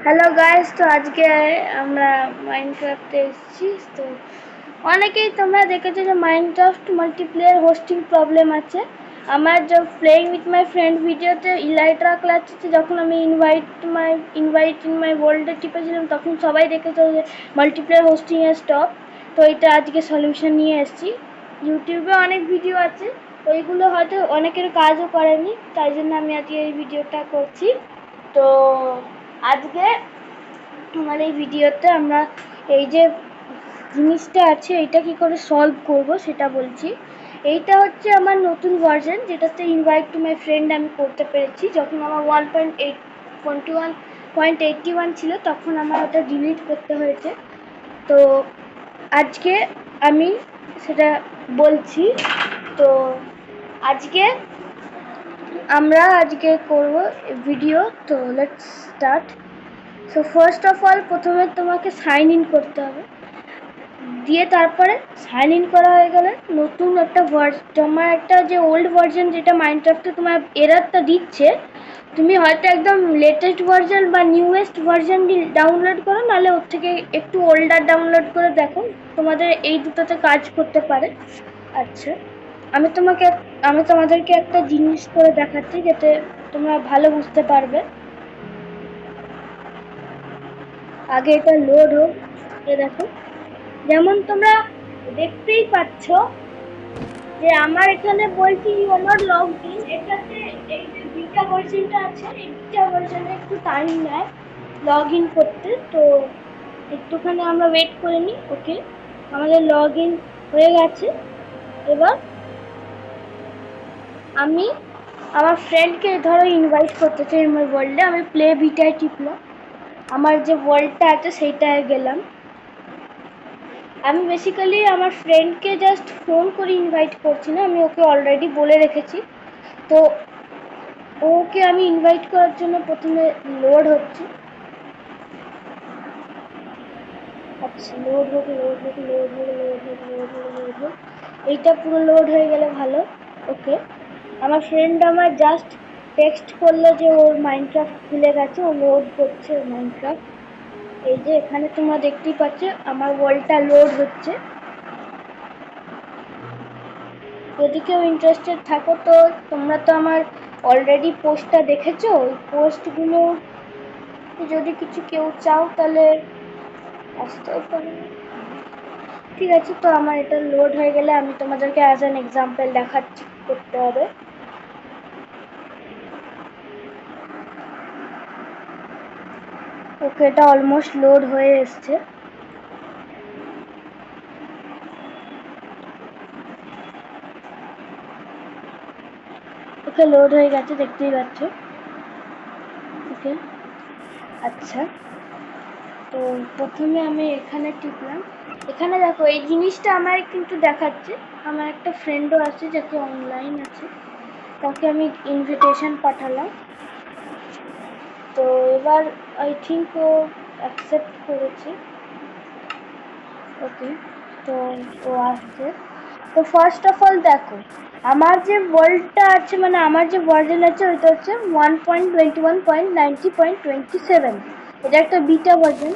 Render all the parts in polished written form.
Hello guys, তো আজকে আমরা মাইনক্রাফটে এসেছি। তো অনেকেই তোমরা দেখেছো যে মাইনক্রাফট মাল্টিপ্লেয়ার হোস্টিং প্রবলেম আছে। আমার যে প্লেইং উইথ মাই ফ্রেন্ড ভিডিওতে ইলাইট্রা ক্লাসে যখন আমি ইনভাইট ইন মাই ওয়ার্ল্ডে টিপেছিলাম, তখন সবাই দেখেছো যে মাল্টিপ্লেয়ার হোস্টিং এর স্টপ। তো এটা আজকে সলিউশন নিয়ে এসেছি। ইউটিউবে অনেক ভিডিও আছে, ওইগুলো হয়তো অনেকের কাজও করেনি, তাই জন্য আমি আজকে এই ভিডিওটা করছি। তো আজকে আমার এই ভিডিওতে আমরা এই যে জিনিসটা আছে এটা কি করে সলভ করব সেটা বলছি। এইটা হচ্ছে আমার নতুন ভার্সন, যেটাতে ইনভাইট টু মাই ফ্রেন্ড আমি করতে পেরেছি। যখন আমার 1.81 ছিল, তখন আমার ওটা ডিলিট করতে হয়েছে। তো আজকে আমি সেটা বলছি। তো আজকে করব ভিডিও। তো let's start. So first of all প্রথমে তোমাকে সাইন ইন করতে হবে, দিয়ে তারপরে সাইন ইন করা হয়ে গেলে নতুন একটা তোমার একটা যে ওল্ড ভার্সন যেটা মাইনক্রাফটে তোমার এরারটা দিচ্ছে, তুমি হয়তো একদম লেটেস্ট ভার্সন বা নিউয়েস্ট ভার্সন ডাউনলোড করো, নাহলে ওর থেকে একটু ওল্ডার ডাউনলোড করে দেখো, তোমাদের এই দুটোতে কাজ করতে পারে। আচ্ছা, আমি তোমাদেরকে একটা জিনিস করে দেখাচ্ছি যাতে তোমরা ভালো বুঝতে পারবে। আগে এটা লোড হোক। দেখো, যেমন তোমরা দেখতেই পাচ্ছ যে আমার এখানে বলছি you are not logged in. এটাতে এই যে বিটা ভার্সনটা আছে, এই বিটা ভার্সনে একটু টাইম নেয় লগ ইন করতে। তো একটুখানি আমরা ওয়েট করে নিই। ওকে, আমাদের লগ ইন হয়ে গেছে। এবার আমি আমার ফ্রেন্ডকে ধরো ইনভাইট করতে চাই আমার ওয়ার্ল্ডে। আমি প্লে বিটায় টিপলাম, আমার যে ওয়ার্ল্ডটা আছে সেইটায় গেলাম। আমি বেসিক্যালি আমার ফ্রেন্ডকে জাস্ট ফোন করে ইনভাইট করছি না, আমি ওকে অলরেডি বলে রেখেছি। তো ওকে আমি ইনভাইট করার জন্য প্রথমে লোড হচ্ছে। আচ্ছা, লোড হোক লোড হোক লোড হোক লোড হোক লোড হোক লোড হোক। এইটা পুরো লোড হয়ে গেলে ভালো। ওকে, আমার ফ্রেন্ড আমার জাস্ট টেক্সট করলো যে ওর মাইনক্রাফট খুলে গেছে, ও লোড করছে মাইনক্রাফট। এই যে এখানে তোমরা দেখতেই পাচ্ছ আমার ওয়ার্ল্ডটা লোড হচ্ছে। যদি কেউ ইন্টারেস্টেড থাকো, তো তোমরা তো আমার অলরেডি পোস্টটা দেখেছো। ওই পোস্টগুলো যদি কিছু কেউ চাও তাহলে আসতেও পারে। ঠিক আছে, তো আমার এটা লোড হয়ে গেলে আমি তোমাদেরকে অ্যাজ অ্যান এক্সাম্পল দেখাচ্ছি করতে হবে। ওকে, এটা অলমোস্ট লোড হয়ে এসছে। ওকে, লোড হয়ে গেছে, দেখতেই পাচ্ছ। ওকে, আচ্ছা, তো প্রথমে আমি এখানে টিপলাম। এখানে দেখো এই জিনিসটা আমার কিন্তু দেখাচ্ছে। আমার একটা ফ্রেন্ডও আছে যাকে অনলাইন আছে, তাকে আমি ইনভিটেশন পাঠালাম। তো এবার আই থিঙ্ক ও অ্যাকসেপ্ট করেছে। ওকে, তো ও আসছে। তো ফার্স্ট অফ অল দেখো, আমার যে ওয়ার্ল্ডটা আছে, মানে আমার যে ভার্জন আছে, ওইটা হচ্ছে 1.21.90.27। এটা একটা বিটা ভার্জন।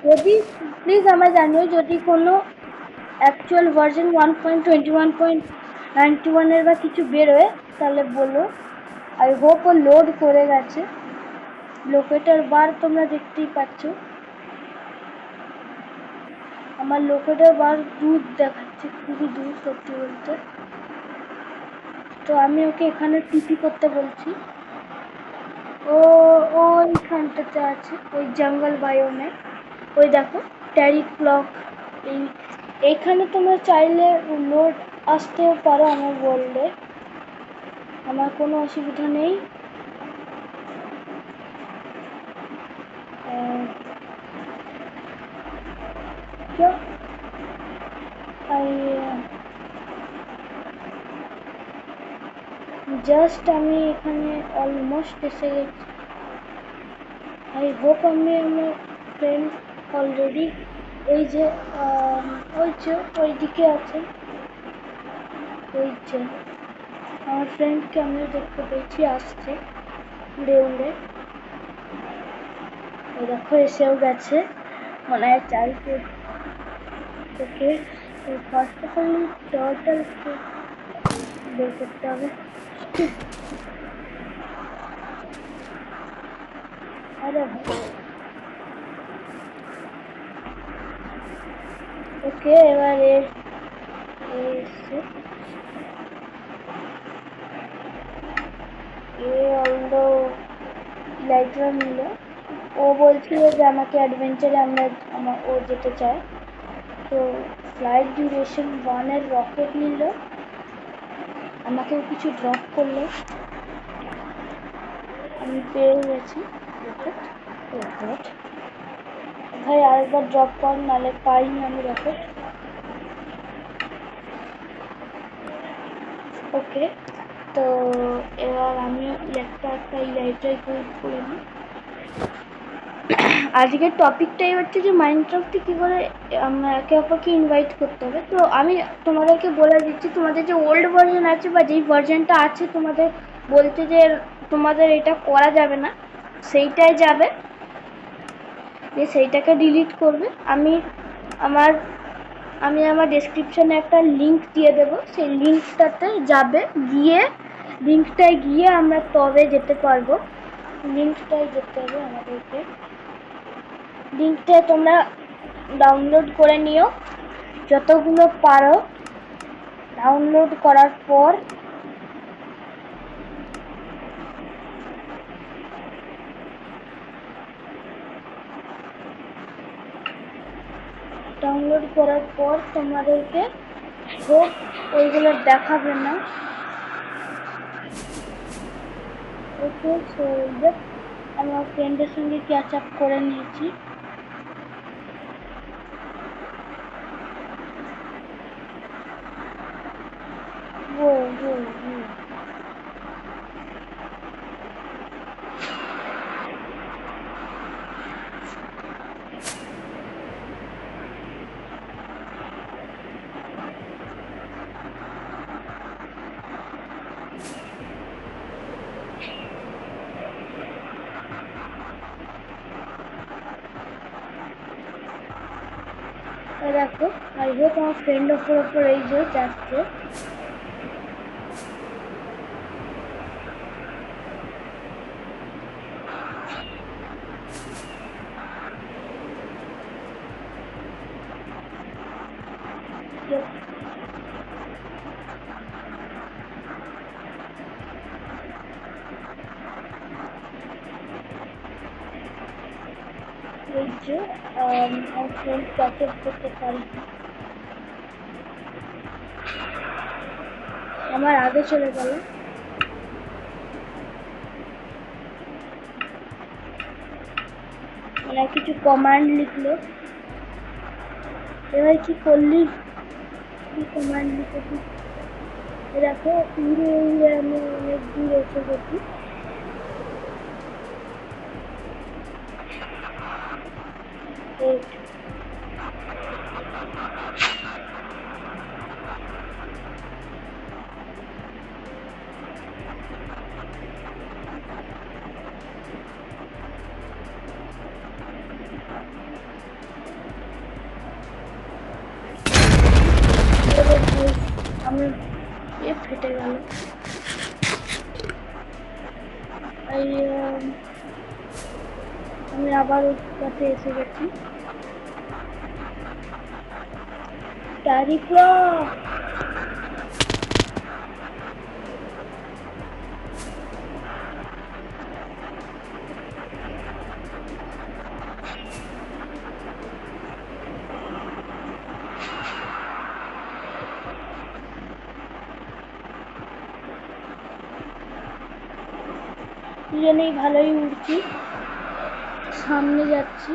যদি প্লিজ আমার জানিও যদি কোনো অ্যাকচুয়াল ভার্জন 1.21.91 বা কিছু বেরোয়, তাহলে বলো। আই হোপ ও লোড করে গেছে। লোকেটার বার তোমরা দেখতেই পাচ্ছ, আমার লোকেটার বার দূর দেখাচ্ছে, খুবই দূর সত্যি বলতে। তো আমি ওকে এখানে টিপি করতে বলছি। ও ওইখানটাতে আছে, ওই জঙ্গল বায়োমে। ওই দেখো ট্যারিক ব্লক। এইখানে তোমরা চাইলে লোড আসতেও পারো আমার বললে, আমার কোনো অসুবিধা নেই। জাস্ট আমি এখানে অলমোস্ট এসে গেছি। আই হোপ আমি আমার ফ্রেন্ড অলরেডি এই যে ওই যে ওইদিকে আছে, ওই যে আমার ফ্রেন্ডকে আমি দেখতে পেয়েছি আসছে উড়ে উড়ে। দেখো এসেও গেছে, মনে হয় চাইছে। ওকে, তো ফার্স্ট অফ অল টার্টলকে বের করতে হবে। আরে ওকে, এবারে এসে অলদো লাইটরা নিল, ও বলছিল যে আমাকে অ্যাডভেঞ্চারে ও যেতে চায়। তো ফ্লাইট ডিউরেশন 1-এর রকেট নিল, আমাকেও কিছু ড্রপ করলো, আমি পেয়ে গেছি রকেট। রকেট ভাই আরেকবার ড্রপ কর, নাহলে পাইনি আমি রকেট। ওকে, তো এবার আমি একটা লাইটটাই করে নিই। আজকের টপিকটাই হচ্ছে যে মাইনক্রাফটে কী করে আমরা একে অপরকে ইনভাইট করতে হবে। তো আমি তোমাদেরকে বলে দিচ্ছি, তোমাদের যে ওল্ড ভার্জন আছে বা যেই ভার্জনটা আছে তোমাদের বলছে যে তোমাদের এটা করা যাবে না, সেইটাই যাবে, যে সেইটাকে ডিলিট করবে। আমার আমি আমার ডেসক্রিপশানে একটা লিঙ্ক দিয়ে দেবো, সেই লিঙ্কটাতে যাবে, লিঙ্কটায় গিয়ে আমরা তবে যেতে পারবো। লিঙ্কটায় যেতে হবে আমাদেরকে, লিঙ্কটা তোমরা ডাউনলোড করে নিও যতগুলো পারো। ডাউনলোড করার পর তোমাদেরকে হোক ওইগুলো দেখাবে না। ওকে, সো আমার ফ্রেন্ডের সঙ্গে ক্যাচ আপ করে নিয়েছি। ও ও ও দেখো, আই হোপ আমার ফ্রেন্ড ওপর এই যে যাচ্ছে। এই যে আমার ফ্রেন্ড ক্যাচ আপ করতে পারি, আমার আগে চলে গেল। মানে কিছু কমান্ড লিখলো, এবার কি করলি, কি কমান্ড লিখেছি দেখো। উড়ে উড়ে আমি অনেক দূর এসে গেছি। আমার ফেটে গেল। আমি আবার ওর কাছে এসে গেছি। তারিফা দুজনেই ভালোই উড়ছি, সামনে যাচ্ছি।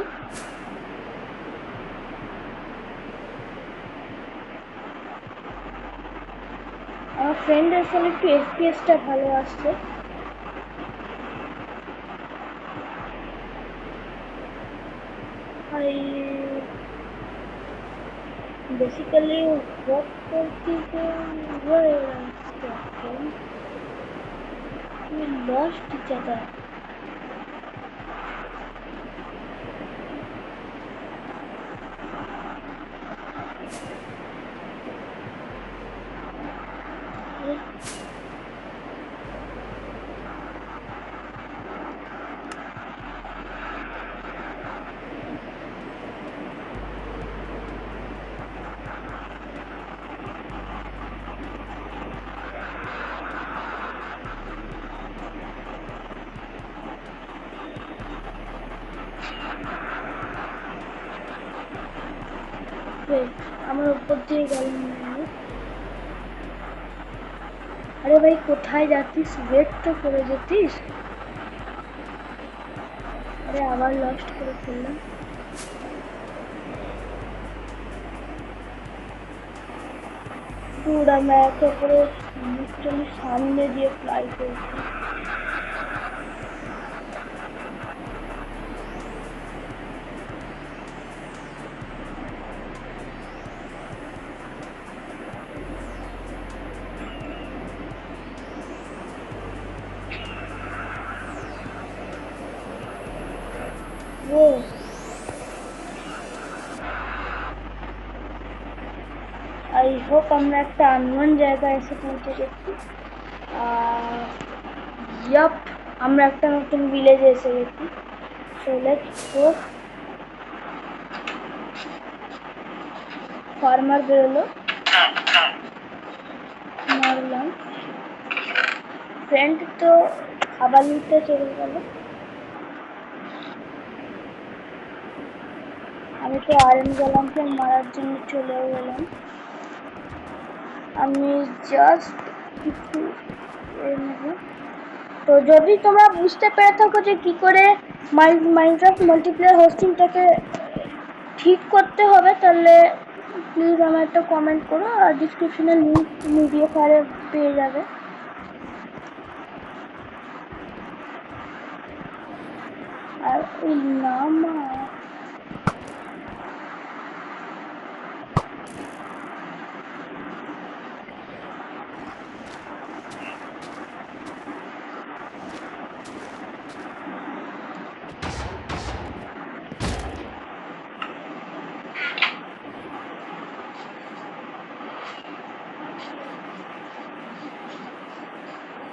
আমার ফ্রেন্ডের ফোনে একটু এফপিএসটা ভালো আসছে। বেসিক্যালি হোয়াট করছি যে লস্ট ইচ আদার। আমার উপর দিয়ে গেল না। আরে ভাই কোথায় যাচ্ছিস? ওয়েট তো করে যেতিস। আরে আবার লস্ট করে ফেললাম। পুরা আমি একে করে লিটারালি সামনে দিয়ে ফ্লাই করছি। ও আই হোপ আমরা একটা আননোন জায়গায় এসে পৌঁছে গেছি। ইয়াপ, আমরা একটা নতুন ভিলেজে এসে গেছি। So let's go. ফার্মার বেরোলো, মারলাম। ফ্রেন্ড তো খাবার নিতে চলে গেল। আমি তো আয়রন গোলামকে মারার জন্য চলেও গেলাম। আমি জাস্ট কিছু নেব। তো যদি তোমরা বুঝতে পেরে থাকো যে কি করে মাইনক্রাফট মাল্টিপ্লেয়ার হোস্টিংটাকে ঠিক করতে হবে, তাহলে প্লিজ আমার একটা কমেন্ট করো, আর ডিসক্রিপশনে লিঙ্ক মিডিয়া ফায়ারে পেয়ে যাবে। আর ওই নাম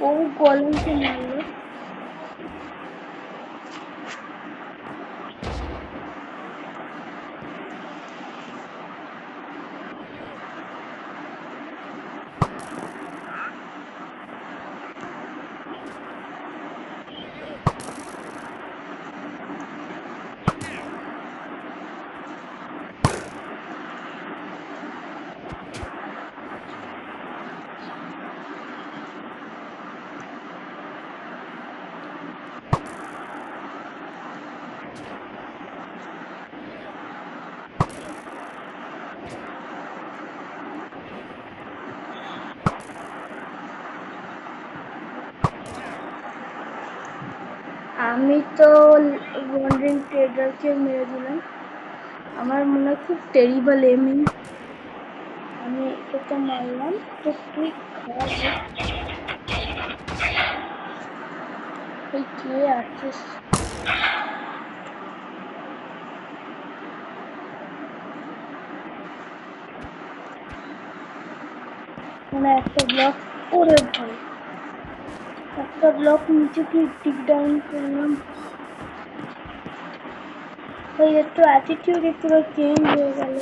ও গোলেমকে মারলো। আমি তো ওয়ান্ডারিং ট্রেডারকে মেরে দিলাম। আমার মনে হয় খুব টেরিবল এমিং। আমি একে তো মারলাম, তো তুই তুই কে আছিস? মানে একটা ব্লক করে ভাই, একটা ব্লক নিচে কি টিক ডাউন করলাম। ভাই একটু অ্যাটিটিউড পুরো চেঞ্জ হয়ে গেল।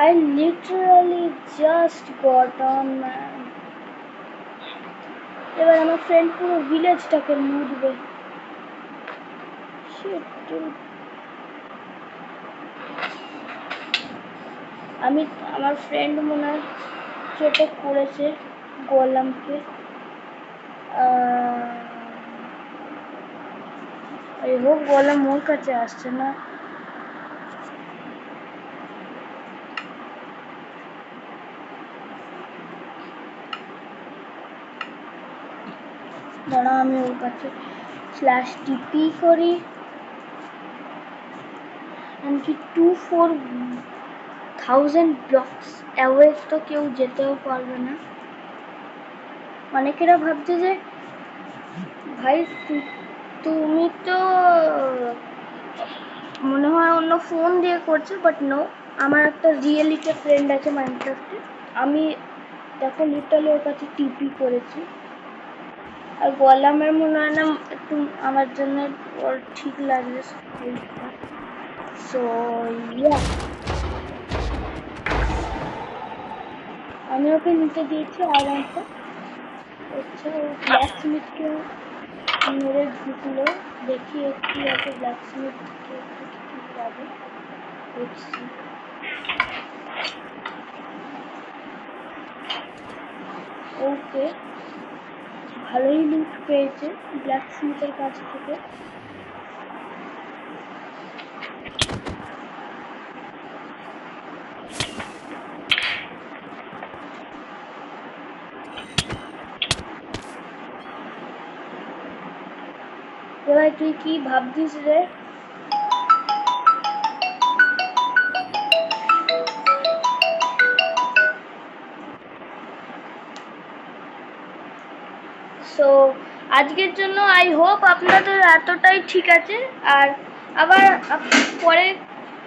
I literally just got on, man. এবার আমার ফ্রেন্ড পুরো ভিলেজটাকে লুটবে। Shit, dude. আমার ফ্রেন্ড মনে হয় যেটা করেছে গোলামকে। আই হোপ গোলাম ওর কাছে আসছে না। দাঁড়া, আমি ওর কাছে /TP করি। এমনকি 2,4,000 ব্লকস অ্যাওয়ে তো কেউ যেতেও পারবে না। অনেকেরা ভাবছে যে ভাই তুমি তো মনে হয় অন্য ফোন দিয়ে করছো, বাট নো, আমার একটা রিয়েলিটি ফ্রেন্ড আছে মাইনক্রাফটে। আমি দেখো লিটারালি ওর কাছে টিপি করেছি। আর গোলামের মনে হয় না একটু আমার জন্য ওর ঠিক লাগবে। সো ইয়া, আমি ওকে নিতে দিয়েছি আরামটা। আচ্ছা, ব্ল্যাক স্মিথকে মেরে ঢুকলো, দেখি একটু আছে ব্ল্যাক স্মিথ থেকে একটু কি পাবে দেখছি। ওকে, ভালোই লুট পেয়েছে ব্ল্যাক স্মিথের কাছ থেকে। এবার তুই কি ভাবছিস রে? সো আজকের জন্য আই হোপ আপনাদের এতটাই ঠিক আছে, আর আবার পরে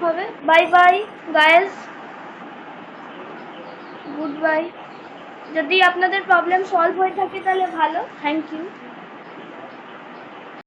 হবে। Bye bye guys, good bye. যদি আপনাদের প্রবলেম সলভ হয়ে থাকে তাহলে ভালো, থ্যাংক ইউ।